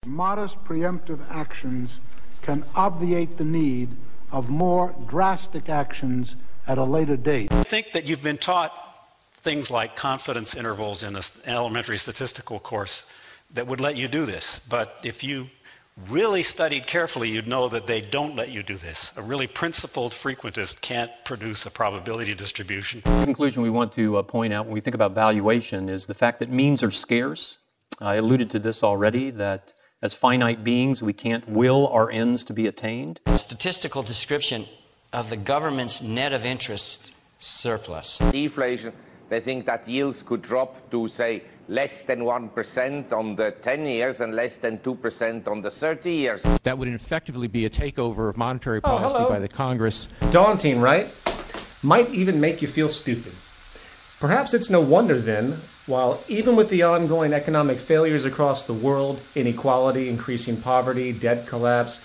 modest preemptive actions can obviate the need of more drastic actions at a later date. I think that you've been taught things like confidence intervals in an elementary statistical course that would let you do this. But if you really studied carefully, you'd know that they don't let you do this. A really principled frequentist can't produce a probability distribution. The conclusion we want to point out when we think about valuation is the fact that means are scarce. I alluded to this already, that as finite beings, we can't will our ends to be attained. Statistical description of the government's net of interest surplus. Deflation, they think that yields could drop to, say, less than 1% on the 10 years and less than 2% on the 30 years. That would effectively be a takeover of monetary policy by the Congress. Daunting, right? Might even make you feel stupid. Perhaps it's no wonder then, while even with the ongoing economic failures across the world, inequality, increasing poverty, debt collapse,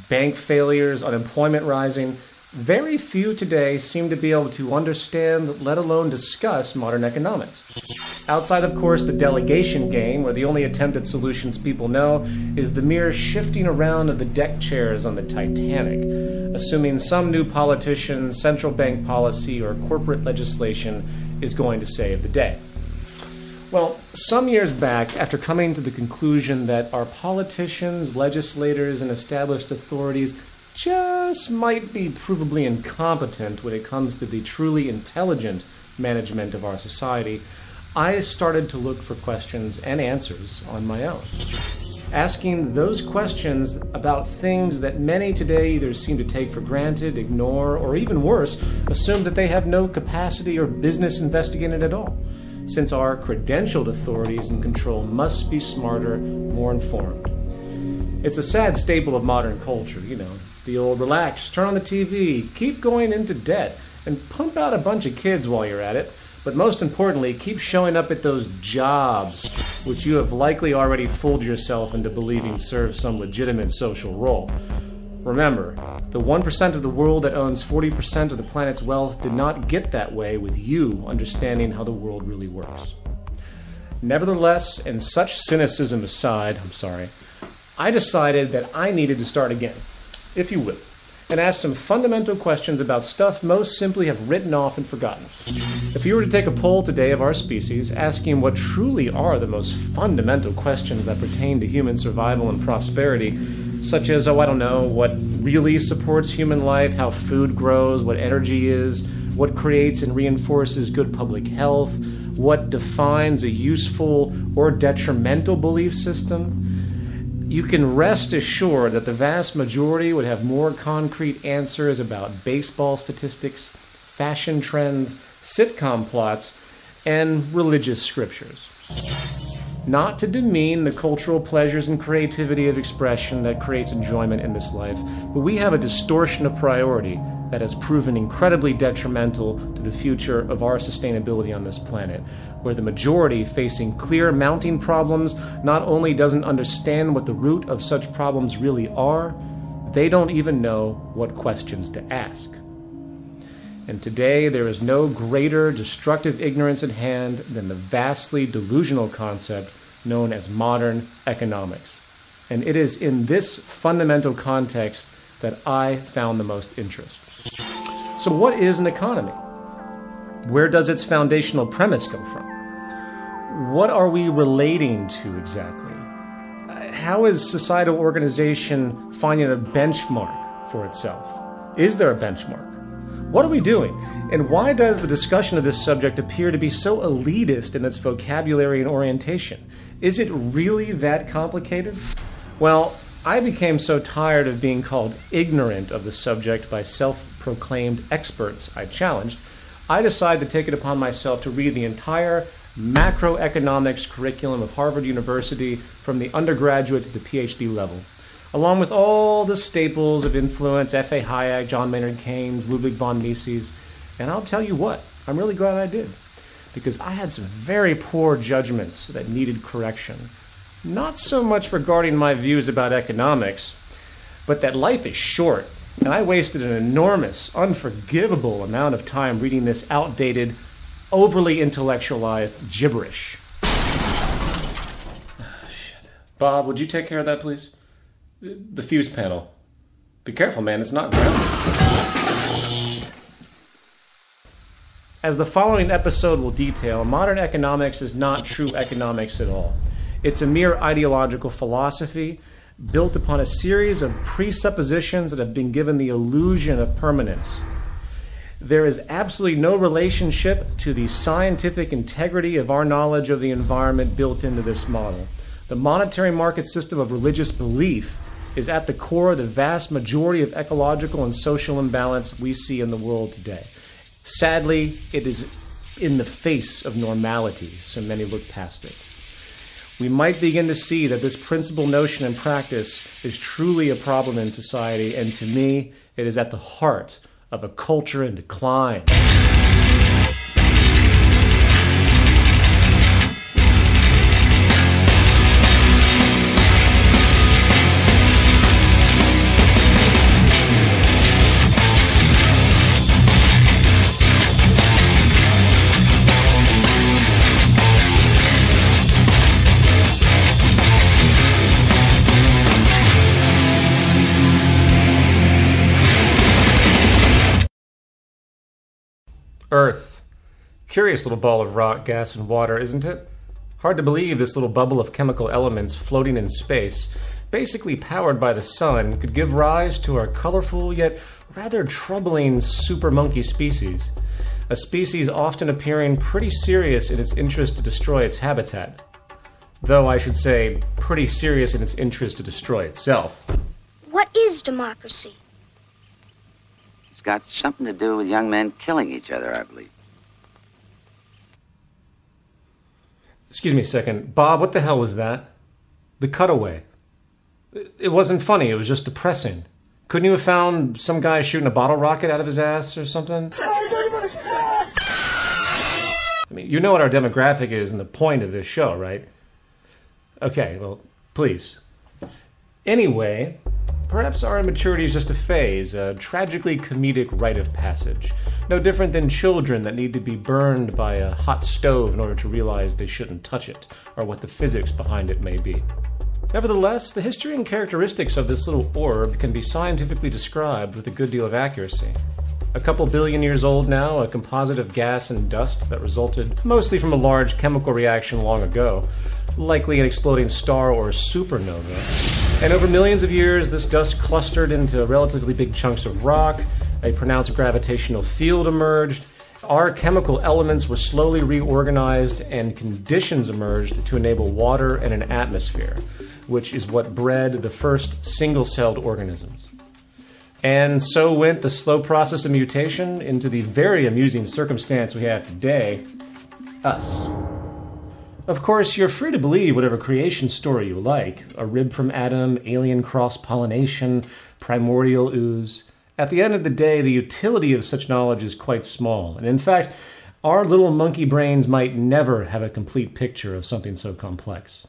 bank failures, unemployment rising, very few today seem to be able to understand, let alone discuss, modern economics. Outside, of course, the delegation game, where the only attempt at solutions people know is the mere shifting around of the deck chairs on the Titanic, assuming some new politician, central bank policy, or corporate legislation is going to save the day. Well, some years back, after coming to the conclusion that our politicians, legislators, and established authorities just might be provably incompetent when it comes to the truly intelligent management of our society, I started to look for questions and answers on my own. Asking those questions about things that many today either seem to take for granted, ignore, or even worse, assume that they have no capacity or business investigating at all, since our credentialed authorities in control must be smarter, more informed. It's a sad staple of modern culture, you know. The old relax, turn on the TV, keep going into debt, and pump out a bunch of kids while you're at it. But most importantly, keep showing up at those jobs, which you have likely already fooled yourself into believing serve some legitimate social role. Remember, the 1% of the world that owns 40% of the planet's wealth did not get that way with you understanding how the world really works. Nevertheless, and such cynicism aside, I decided that I needed to start again, if you will, and ask some fundamental questions about stuff most simply have written off and forgotten. If you were to take a poll today of our species, asking what truly are the most fundamental questions that pertain to human survival and prosperity, such as, what really supports human life, how food grows, what energy is, what creates and reinforces good public health, what defines a useful or detrimental belief system, you can rest assured that the vast majority would have more concrete answers about baseball statistics, fashion trends, sitcom plots, and religious scriptures. Not to demean the cultural pleasures and creativity of expression that creates enjoyment in this life, but we have a distortion of priority that has proven incredibly detrimental to the future of our sustainability on this planet, where the majority facing clear mounting problems not only doesn't understand what the root of such problems really are, they don't even know what questions to ask. And today there is no greater destructive ignorance at hand than the vastly delusional concept known as modern economics. And it is in this fundamental context that I found the most interest. So what is an economy? Where does its foundational premise come from? What are we relating to exactly? How is societal organization finding a benchmark for itself? Is there a benchmark? What are we doing? And why does the discussion of this subject appear to be so elitist in its vocabulary and orientation? Is it really that complicated? Well, I became so tired of being called ignorant of the subject by self-proclaimed experts I challenged, I decided to take it upon myself to read the entire macroeconomics curriculum of Harvard University from the undergraduate to the PhD level, along with all the staples of influence, F.A. Hayek, John Maynard Keynes, Ludwig von Mises. And I'll tell you what, I'm really glad I did, because I had some very poor judgments that needed correction. Not so much regarding my views about economics, but that life is short, and I wasted an enormous, unforgivable amount of time reading this outdated, overly intellectualized gibberish. Bob, would you take care of that, please? The fuse panel. Be careful, man, it's not grounded. As the following episode will detail, modern economics is not true economics at all. It's a mere ideological philosophy built upon a series of presuppositions that have been given the illusion of permanence. There is absolutely no relationship to the scientific integrity of our knowledge of the environment built into this model. The monetary market system of religious belief is at the core of the vast majority of ecological and social imbalance we see in the world today. Sadly, it is in the face of normality, so many look past it. We might begin to see that this principal notion and practice is truly a problem in society, and to me, it is at the heart of a culture in decline. Earth. Curious little ball of rock, gas, and water, isn't it? Hard to believe this little bubble of chemical elements floating in space, basically powered by the sun, could give rise to our colorful yet rather troubling super monkey species. A species often appearing pretty serious in its interest to destroy its habitat. Though I should say, pretty serious in its interest to destroy itself. What is democracy? It's got something to do with young men killing each other, I believe. Excuse me a second. Bob, what the hell was that? The cutaway. It wasn't funny, it was just depressing. Couldn't you have found some guy shooting a bottle rocket out of his ass or something? I mean, you know what our demographic is and the point of this show, right? Okay, well, please. Anyway, perhaps our immaturity is just a phase, a tragically comedic rite of passage. No different than children that need to be burned by a hot stove in order to realize they shouldn't touch it, or what the physics behind it may be. Nevertheless, the history and characteristics of this little orb can be scientifically described with a good deal of accuracy. A couple billion years old now, a composite of gas and dust that resulted mostly from a large chemical reaction long ago, likely an exploding star or supernova. And over millions of years, this dust clustered into relatively big chunks of rock, a pronounced gravitational field emerged, our chemical elements were slowly reorganized, and conditions emerged to enable water and an atmosphere, which is what bred the first single-celled organisms. And so went the slow process of mutation into the very amusing circumstance we have today, us. Of course, you're free to believe whatever creation story you like, a rib from Adam, alien cross-pollination, primordial ooze. At the end of the day, the utility of such knowledge is quite small, and in fact, our little monkey brains might never have a complete picture of something so complex.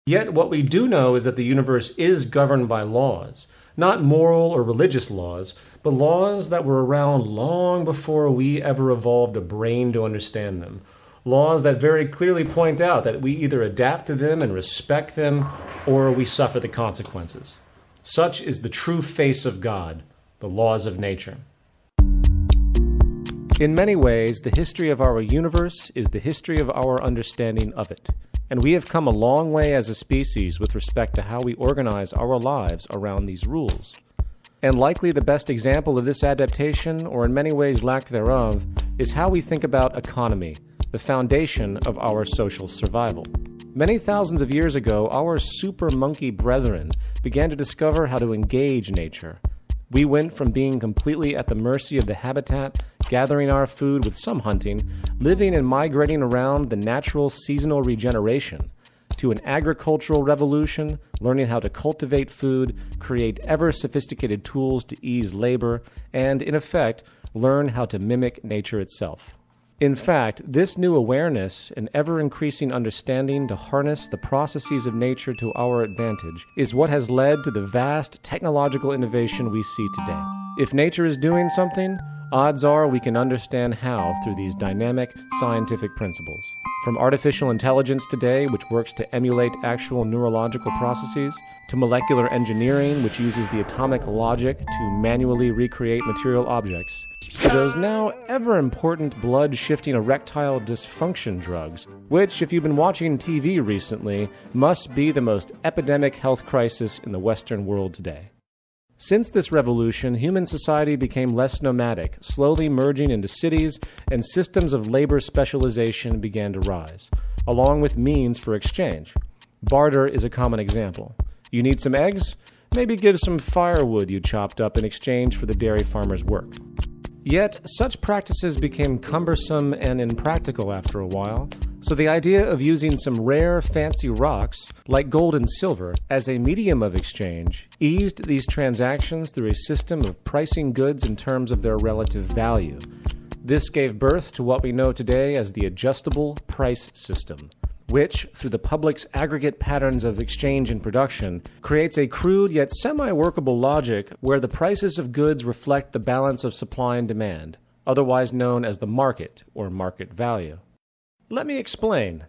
Yet what we do know is that the universe is governed by laws, not moral or religious laws, but laws that were around long before we ever evolved a brain to understand them. Laws that very clearly point out that we either adapt to them and respect them, or we suffer the consequences. Such is the true face of God, the laws of nature. In many ways, the history of our universe is the history of our understanding of it. And we have come a long way as a species with respect to how we organize our lives around these rules. And likely the best example of this adaptation, or in many ways lack thereof, is how we think about economy, the foundation of our social survival. Many thousands of years ago, our super monkey brethren began to discover how to engage nature. We went from being completely at the mercy of the habitat, gathering our food with some hunting, living and migrating around the natural seasonal regeneration, to an agricultural revolution, learning how to cultivate food, create ever-sophisticated tools to ease labor, and, in effect, learn how to mimic nature itself. In fact, this new awareness and ever-increasing understanding to harness the processes of nature to our advantage is what has led to the vast technological innovation we see today. If nature is doing something, odds are we can understand how through these dynamic scientific principles. From artificial intelligence today, which works to emulate actual neurological processes, to molecular engineering, which uses the atomic logic to manually recreate material objects, to those now ever-important blood-shifting erectile dysfunction drugs, which, if you've been watching TV recently, must be the most epidemic health crisis in the Western world today. Since this revolution, human society became less nomadic, slowly merging into cities, and systems of labor specialization began to rise, along with means for exchange. Barter is a common example. You need some eggs? Maybe give some firewood you chopped up in exchange for the dairy farmer's work. Yet, such practices became cumbersome and impractical after a while, so the idea of using some rare, fancy rocks, like gold and silver, as a medium of exchange eased these transactions through a system of pricing goods in terms of their relative value. This gave birth to what we know today as the adjustable price system, which, through the public's aggregate patterns of exchange and production, creates a crude yet semi-workable logic where the prices of goods reflect the balance of supply and demand, otherwise known as the market or market value. Let me explain.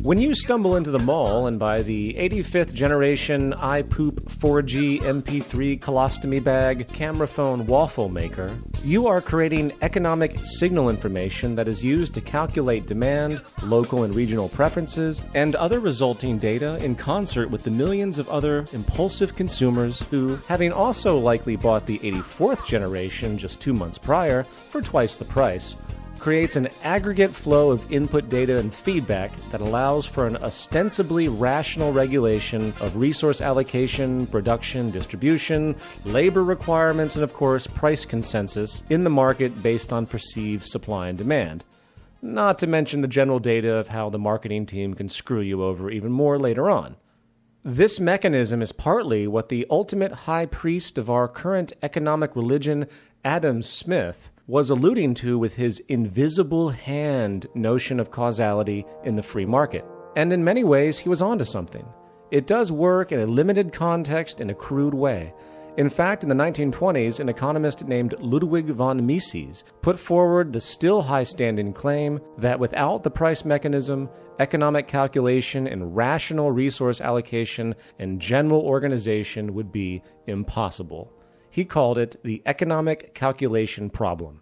When you stumble into the mall and buy the 85th generation iPoop 4G MP3 colostomy bag camera phone waffle maker, you are creating economic signal information that is used to calculate demand, local and regional preferences, and other resulting data in concert with the millions of other impulsive consumers who, having also likely bought the 84th generation just 2 months prior for twice the price, creates an aggregate flow of input data and feedback that allows for an ostensibly rational regulation of resource allocation, production, distribution, labor requirements, and of course, price consensus in the market based on perceived supply and demand. Not to mention the general data of how the marketing team can screw you over even more later on. This mechanism is partly what the ultimate high priest of our current economic religion, Adam Smith, was alluding to with his invisible hand notion of causality in the free market. And in many ways, he was onto something. It does work in a limited context in a crude way. In fact, in the 1920s, an economist named Ludwig von Mises put forward the still high-standing claim that without the price mechanism, economic calculation and rational resource allocation and general organization would be impossible. He called it the economic calculation problem.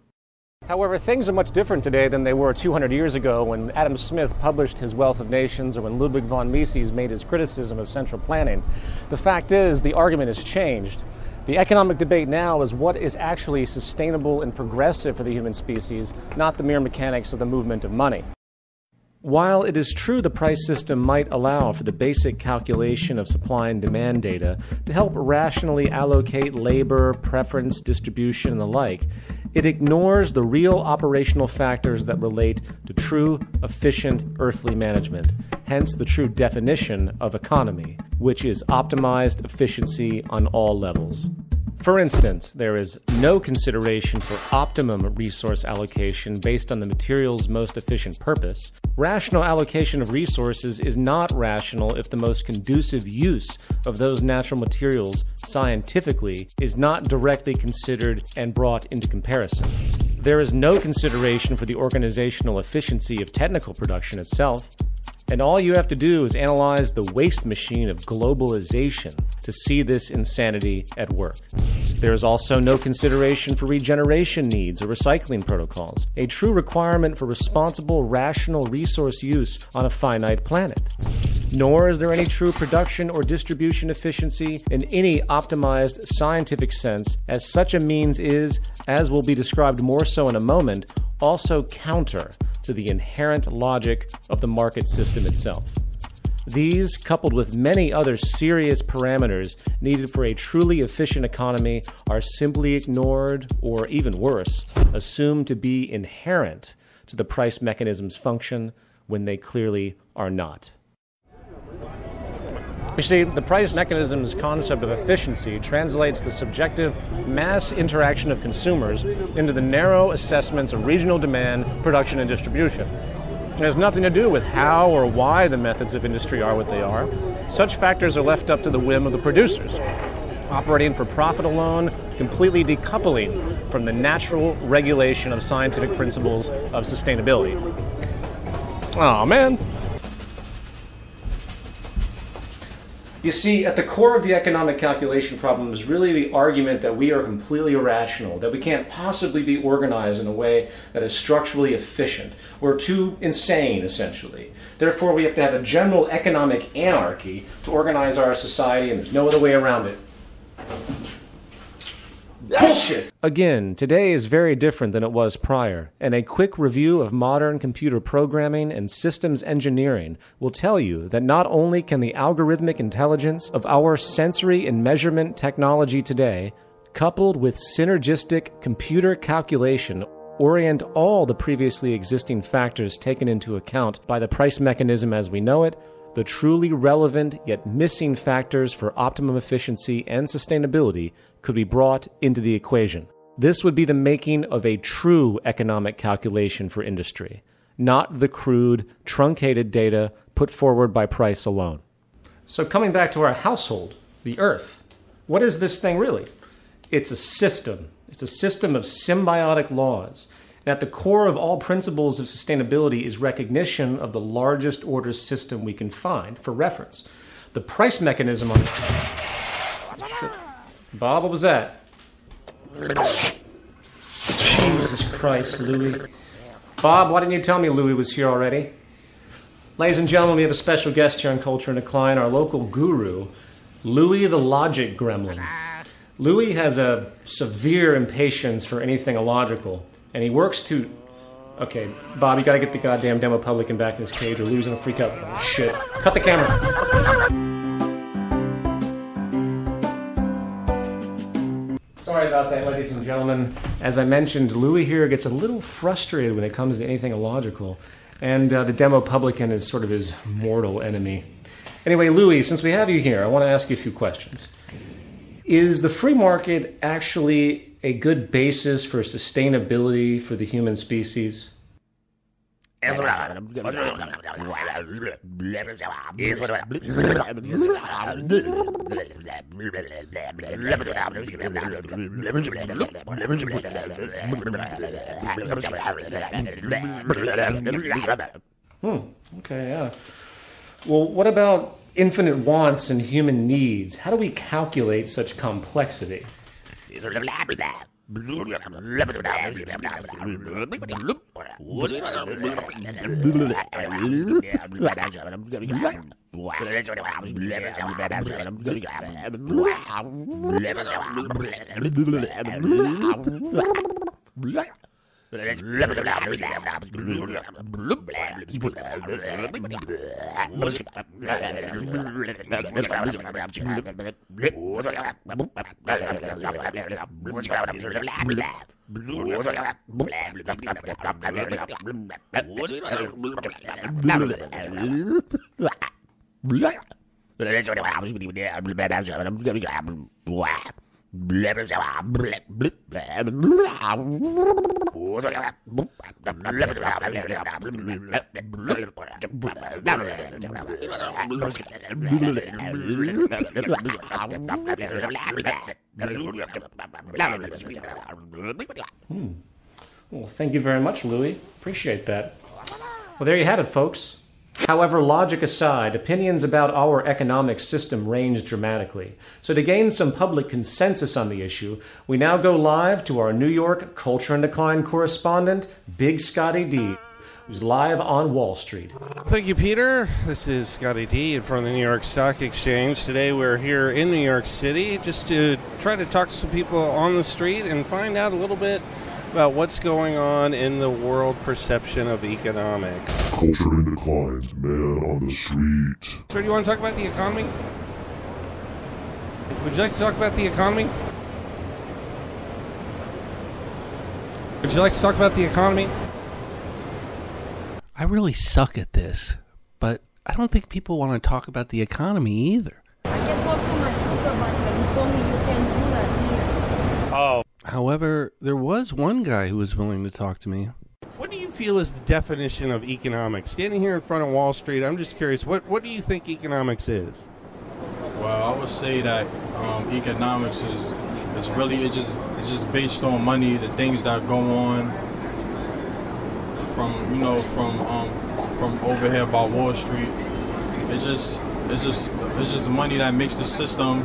However, things are much different today than they were 200 years ago when Adam Smith published his Wealth of Nations or when Ludwig von Mises made his criticism of central planning. The fact is, the argument has changed. The economic debate now is what is actually sustainable and progressive for the human species, not the mere mechanics of the movement of money. While it is true the price system might allow for the basic calculation of supply and demand data to help rationally allocate labor, preference, distribution, and the like, it ignores the real operational factors that relate to true, efficient, earthly management, hence the true definition of economy, which is optimized efficiency on all levels. For instance, there is no consideration for optimum resource allocation based on the material's most efficient purpose. Rational allocation of resources is not rational if the most conducive use of those natural materials scientifically is not directly considered and brought into comparison. There is no consideration for the organizational efficiency of technical production itself. And all you have to do is analyze the waste machine of globalization to see this insanity at work. There is also no consideration for regeneration needs or recycling protocols, a true requirement for responsible, rational resource use on a finite planet. Nor is there any true production or distribution efficiency in any optimized scientific sense, as such a means is, as will be described more so in a moment, also counter to the inherent logic of the market system itself. These, coupled with many other serious parameters needed for a truly efficient economy, are simply ignored, or even worse, assumed to be inherent to the price mechanism's function when they clearly are not. You see, the price mechanism's concept of efficiency translates the subjective mass interaction of consumers into the narrow assessments of regional demand, production, and distribution. It has nothing to do with how or why the methods of industry are what they are. Such factors are left up to the whim of the producers. operating for profit alone, completely decoupling from the natural regulation of scientific principles of sustainability. Oh man. You see, at the core of the economic calculation problem is really the argument that we are completely irrational, that we can't possibly be organized in a way that is structurally efficient. We're too insane, essentially. Therefore, we have to have a general economic anarchy to organize our society, and there's no other way around it. Bullshit! Again, today is very different than it was prior, and a quick review of modern computer programming and systems engineering will tell you that not only can the algorithmic intelligence of our sensory and measurement technology today, coupled with synergistic computer calculation, orient all the previously existing factors taken into account by the price mechanism as we know it, the truly relevant yet missing factors for optimum efficiency and sustainability could be brought into the equation. This would be the making of a true economic calculation for industry, not the crude, truncated data put forward by price alone. So coming back to our household, the Earth, what is this thing really? It's a system. It's a system of symbiotic laws. And at the core of all principles of sustainability is recognition of the largest order system we can find for reference. The price mechanism on... Bob, what was that? Jesus Christ, Louis. Bob, why didn't you tell me Louis was here already? Ladies and gentlemen, we have a special guest here on Culture and Decline, our local guru, Louis the Logic Gremlin. Louis has a severe impatience for anything illogical, and he works to... Okay, Bob, you gotta get the goddamn demo publican back in his cage or Louis gonna freak out. Oh, shit. Cut the camera. Sorry about that, ladies and gentlemen. As I mentioned, Louis here gets a little frustrated when it comes to anything illogical, and the demo publican is sort of his mortal enemy. Anyway, Louis, since we have you here, I want to ask you a few questions. Is the free market actually a good basis for sustainability for the human species? Okay, yeah. Well, what about infinite wants and human needs? How do we calculate such complexity? Well, thank you very much, Louis. Appreciate that. Well, there you have it, folks. However, logic aside, opinions about our economic system range dramatically. So to gain some public consensus on the issue, we now go live to our New York Culture and Decline correspondent, Big Scotty D, who's live on Wall Street. Thank you, Peter. This is Scotty D in front of the New York Stock Exchange. Today we're here in New York City just to try to talk to some people on the street and find out a little bit about what's going on in the world perception of economics. Culture and Declines, man on the street. Sir, do you want to talk about the economy? Would you like to talk about the economy? Would you like to talk about the economy? I really suck at this, but I don't think people want to talk about the economy either. I just walked to my supermarket. He told me you can't do that here. Oh. However, there was one guy who was willing to talk to me. What do you feel is the definition of economics? Standing here in front of Wall Street, I'm just curious, what do you think economics is? Well, I would say that economics is really it's just based on money, the things that go on from over here by Wall Street. It's just money that makes the system,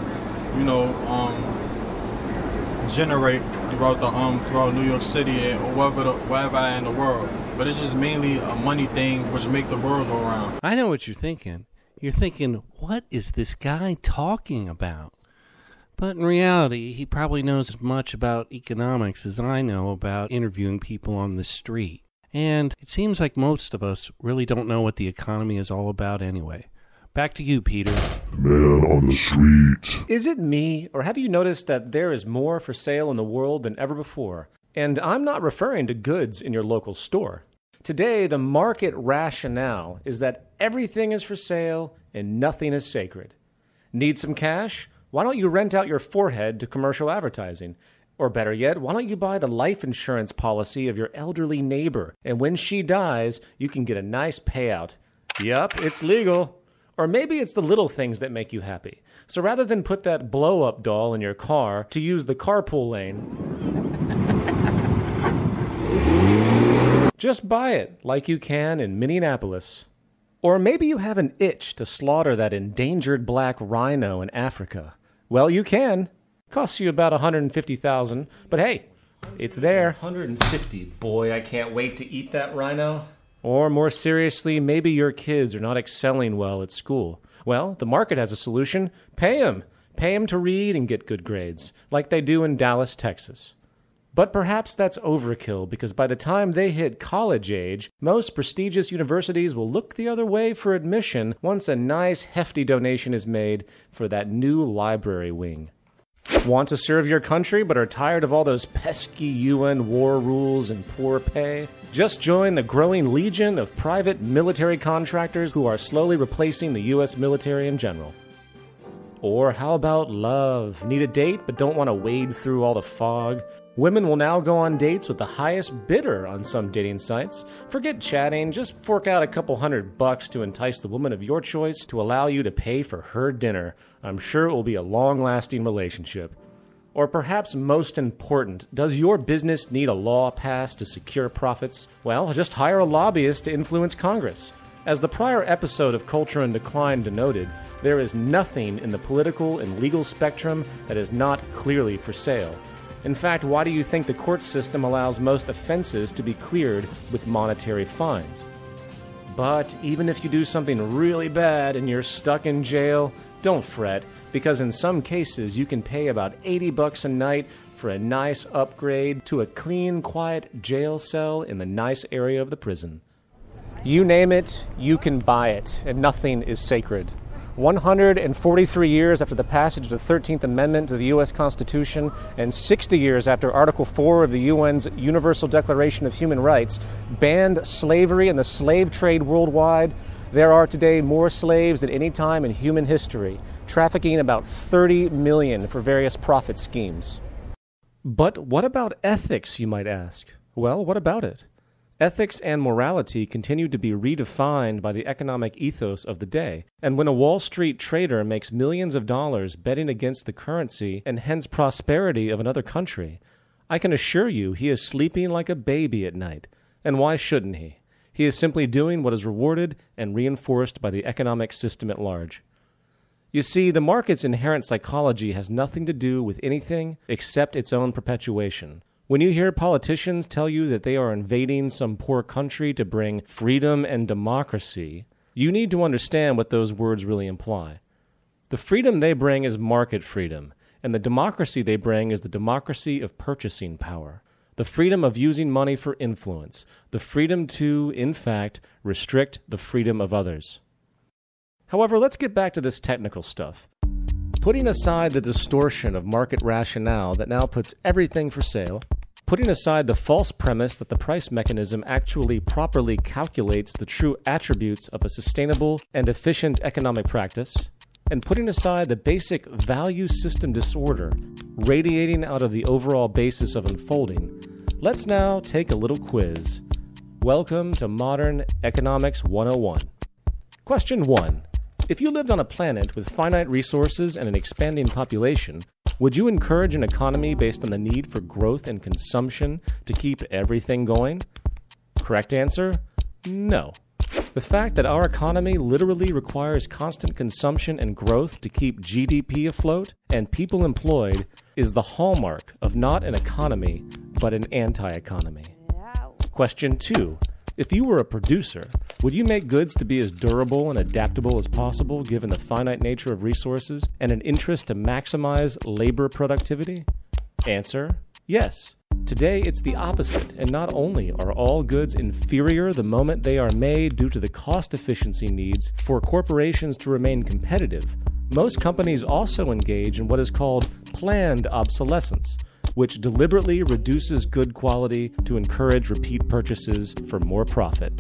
generate throughout New York City or wherever in the world. But it's just mainly a money thing which make the world go around. I know what you're thinking. You're thinking, what is this guy talking about? But in reality, he probably knows as much about economics as I know about interviewing people on the street. And it seems like most of us really don't know what the economy is all about anyway. Back to you, Peter. Man on the street. Is it me, or have you noticed that there is more for sale in the world than ever before? And I'm not referring to goods in your local store. Today, the market rationale is that everything is for sale and nothing is sacred. Need some cash? Why don't you rent out your forehead to commercial advertising? Or better yet, why don't you buy the life insurance policy of your elderly neighbor, and when she dies, you can get a nice payout. Yup, it's legal. Or maybe it's the little things that make you happy. So rather than put that blow-up doll in your car, to use the carpool lane, just buy it like you can in Minneapolis. Or maybe you have an itch to slaughter that endangered black rhino in Africa. Well, you can. Costs you about $150,000, but hey, it's there. $150, boy, I can't wait to eat that rhino. Or more seriously, maybe your kids are not excelling well at school. Well, the market has a solution. Pay them. Pay them to read and get good grades, like they do in Dallas, Texas. But perhaps that's overkill, because by the time they hit college age, most prestigious universities will look the other way for admission once a nice hefty donation is made for that new library wing. Want to serve your country but are tired of all those pesky UN war rules and poor pay? Just join the growing legion of private military contractors who are slowly replacing the U.S. military in general. Or how about love? Need a date but don't want to wade through all the fog? Women will now go on dates with the highest bidder on some dating sites. Forget chatting, just fork out a couple $100 to entice the woman of your choice to allow you to pay for her dinner. I'm sure it will be a long-lasting relationship. Or perhaps most important, does your business need a law passed to secure profits? Well, just hire a lobbyist to influence Congress. As the prior episode of Culture and Declin denoted, there is nothing in the political and legal spectrum that is not clearly for sale. In fact, why do you think the court system allows most offenses to be cleared with monetary fines? But even if you do something really bad and you're stuck in jail, don't fret, because in some cases you can pay about $80 a night for a nice upgrade to a clean, quiet jail cell in the nice area of the prison. You name it, you can buy it, and nothing is sacred. 143 years after the passage of the 13th Amendment to the U.S. Constitution and 60 years after Article 4 of the UN's Universal Declaration of Human Rights banned slavery and the slave trade worldwide, there are today more slaves than any time in human history, trafficking about 30 million for various profit schemes. But what about ethics, you might ask? Well, what about it? Ethics and morality continue to be redefined by the economic ethos of the day, and when a Wall Street trader makes millions of dollars betting against the currency and hence prosperity of another country, I can assure you he is sleeping like a baby at night. And why shouldn't he? He is simply doing what is rewarded and reinforced by the economic system at large. You see, the market's inherent psychology has nothing to do with anything except its own perpetuation. When you hear politicians tell you that they are invading some poor country to bring freedom and democracy, you need to understand what those words really imply. The freedom they bring is market freedom, and the democracy they bring is the democracy of purchasing power, the freedom of using money for influence, the freedom to, in fact, restrict the freedom of others. However, let's get back to this technical stuff. Putting aside the distortion of market rationale that now puts everything for sale, putting aside the false premise that the price mechanism actually properly calculates the true attributes of a sustainable and efficient economic practice, and putting aside the basic value system disorder radiating out of the overall basis of unfolding, let's now take a little quiz. Welcome to Modern Economics 101. Question 1. If you lived on a planet with finite resources and an expanding population, would you encourage an economy based on the need for growth and consumption to keep everything going? Correct answer? No. The fact that our economy literally requires constant consumption and growth to keep GDP afloat and people employed is the hallmark of not an economy, but an anti-economy. Question 2. If you were a producer, would you make goods to be as durable and adaptable as possible given the finite nature of resources and an interest to maximize labor productivity? Answer: yes. Today, it's the opposite, and not only are all goods inferior the moment they are made due to the cost efficiency needs for corporations to remain competitive, most companies also engage in what is called planned obsolescence, which deliberately reduces good quality to encourage repeat purchases for more profit.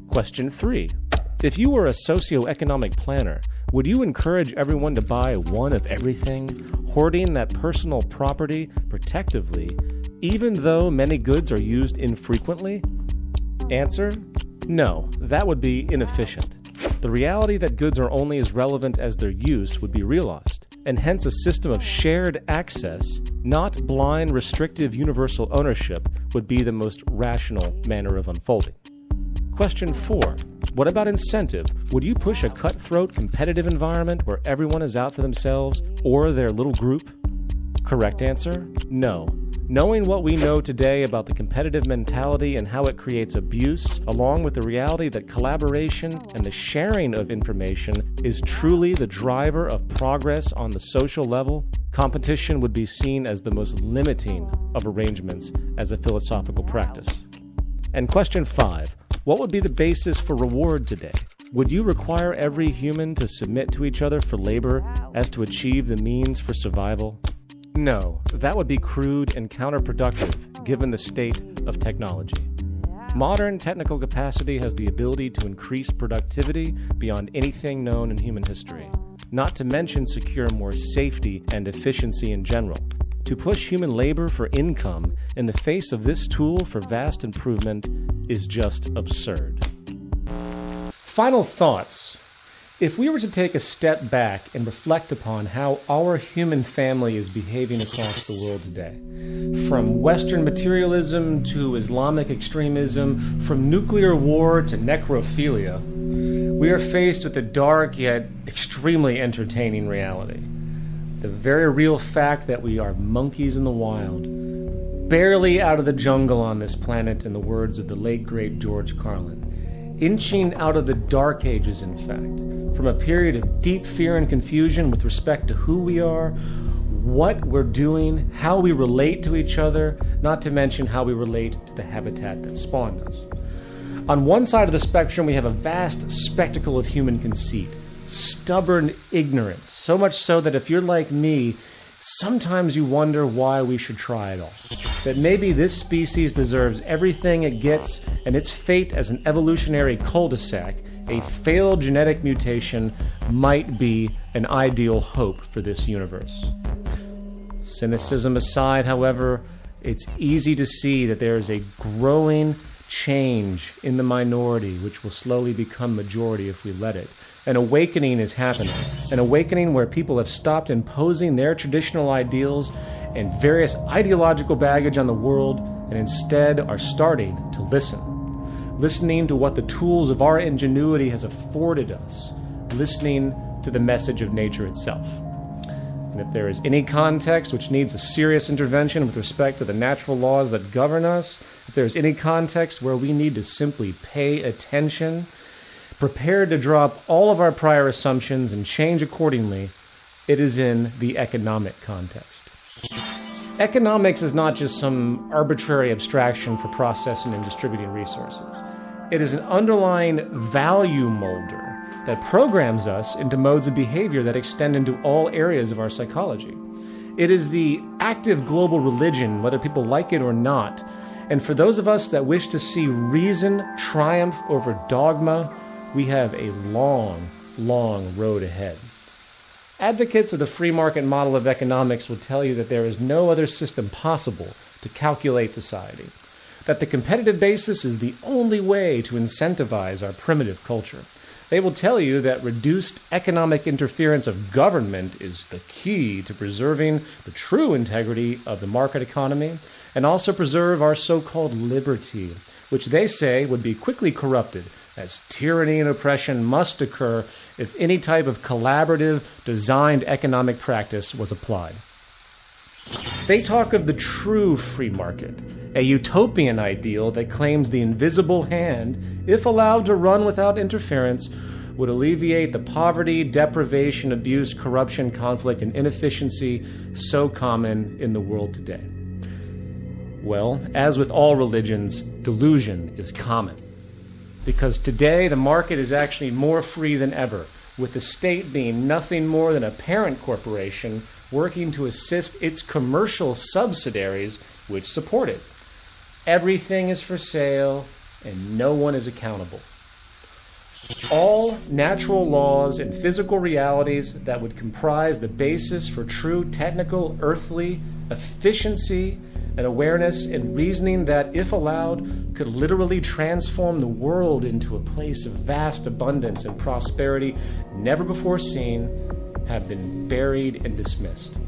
Question 3. If you were a socioeconomic planner, would you encourage everyone to buy one of everything, hoarding that personal property protectively, even though many goods are used infrequently? Answer: no, that would be inefficient. The reality that goods are only as relevant as their use would be realized, and hence a system of shared access, not blind, restrictive universal ownership, would be the most rational manner of unfolding. Question 4. What about incentive? Would you push a cutthroat competitive environment where everyone is out for themselves or their little group? Correct answer: no. Knowing what we know today about the competitive mentality and how it creates abuse, along with the reality that collaboration and the sharing of information is truly the driver of progress on the social level, competition would be seen as the most limiting of arrangements as a philosophical practice. And question 5. What would be the basis for reward today? Would you require every human to submit to each other for labor as to achieve the means for survival? No, that would be crude and counterproductive given the state of technology. Modern technical capacity has the ability to increase productivity beyond anything known in human history, not to mention secure more safety and efficiency in general. To push human labor for income in the face of this tool for vast improvement is just absurd. Final thoughts. If we were to take a step back and reflect upon how our human family is behaving across the world today, from Western materialism to Islamic extremism, from nuclear war to necrophilia, we are faced with a dark yet extremely entertaining reality. The very real fact that we are monkeys in the wild, barely out of the jungle on this planet, in the words of the late great George Carlin, inching out of the dark ages, in fact, from a period of deep fear and confusion with respect to who we are, what we're doing, how we relate to each other, not to mention how we relate to the habitat that spawned us. On one side of the spectrum, we have a vast spectacle of human conceit, stubborn ignorance, so much so that if you're like me, sometimes you wonder why we should try it all. That maybe this species deserves everything it gets, and its fate as an evolutionary cul-de-sac, a failed genetic mutation, might be an ideal hope for this universe. Cynicism aside, however, it's easy to see that there is a growing change in the minority, which will slowly become majority if we let it. An awakening is happening. An awakening where people have stopped imposing their traditional ideals and various ideological baggage on the world and instead are starting to listen. Listening to what the tools of our ingenuity has afforded us. Listening to the message of nature itself. And if there is any context which needs a serious intervention with respect to the natural laws that govern us, if there is any context where we need to simply pay attention, prepared to drop all of our prior assumptions and change accordingly, it is in the economic context. Economics is not just some arbitrary abstraction for processing and distributing resources. It is an underlying value molder that programs us into modes of behavior that extend into all areas of our psychology. It is the active global religion, whether people like it or not. And for those of us that wish to see reason triumph over dogma, we have a long, long road ahead. Advocates of the free market model of economics will tell you that there is no other system possible to calculate society, that the competitive basis is the only way to incentivize our primitive culture, They will tell you that reduced economic interference of government is the key to preserving the true integrity of the market economy and also preserve our so-called liberty, which they say would be quickly corrupted, as tyranny and oppression must occur if any type of collaborative, designed economic practice was applied. They talk of the true free market, a utopian ideal that claims the invisible hand, if allowed to run without interference, would alleviate the poverty, deprivation, abuse, corruption, conflict, and inefficiency so common in the world today. Well, as with all religions, delusion is common. Because today the market is actually more free than ever, with the state being nothing more than a parent corporation working to assist its commercial subsidiaries which support it. Everything is for sale and no one is accountable. All natural laws and physical realities that would comprise the basis for true technical, earthly efficiency and awareness and reasoning that, if allowed, could literally transform the world into a place of vast abundance and prosperity never before seen, have been buried and dismissed,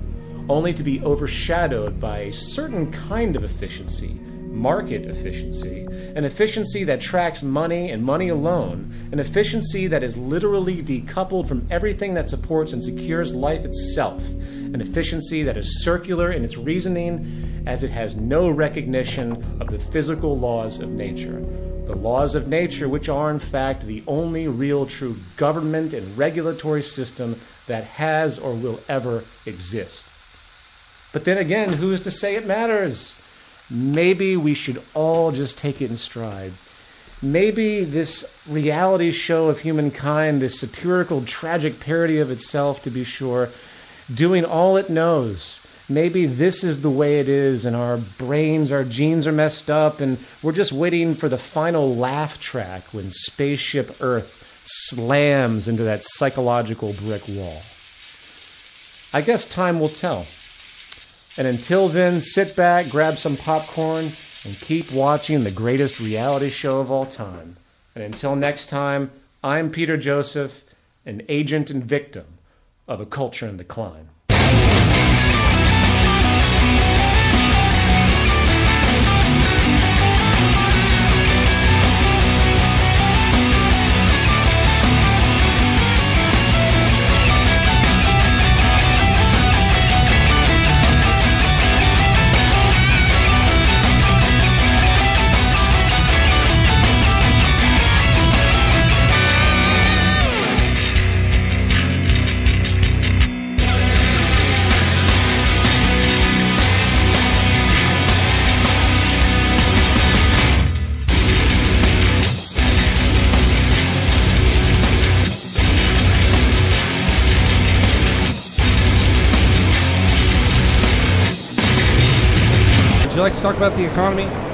only to be overshadowed by a certain kind of efficiency, market efficiency, an efficiency that tracks money and money alone, an efficiency that is literally decoupled from everything that supports and secures life itself, an efficiency that is circular in its reasoning as it has no recognition of the physical laws of nature. The laws of nature, which are in fact the only real true government and regulatory system that has or will ever exist. But then again, who is to say it matters? Maybe we should all just take it in stride. Maybe this reality show of humankind, this satirical, tragic parody of itself, to be sure, doing all it knows, maybe this is the way it is, and our brains, our genes are messed up, and we're just waiting for the final laugh track when spaceship Earth slams into that psychological brick wall. I guess time will tell. And until then, sit back, grab some popcorn, and keep watching the greatest reality show of all time. And until next time, I'm Peter Joseph, an agent and victim of a culture in decline. Would you like to talk about the economy?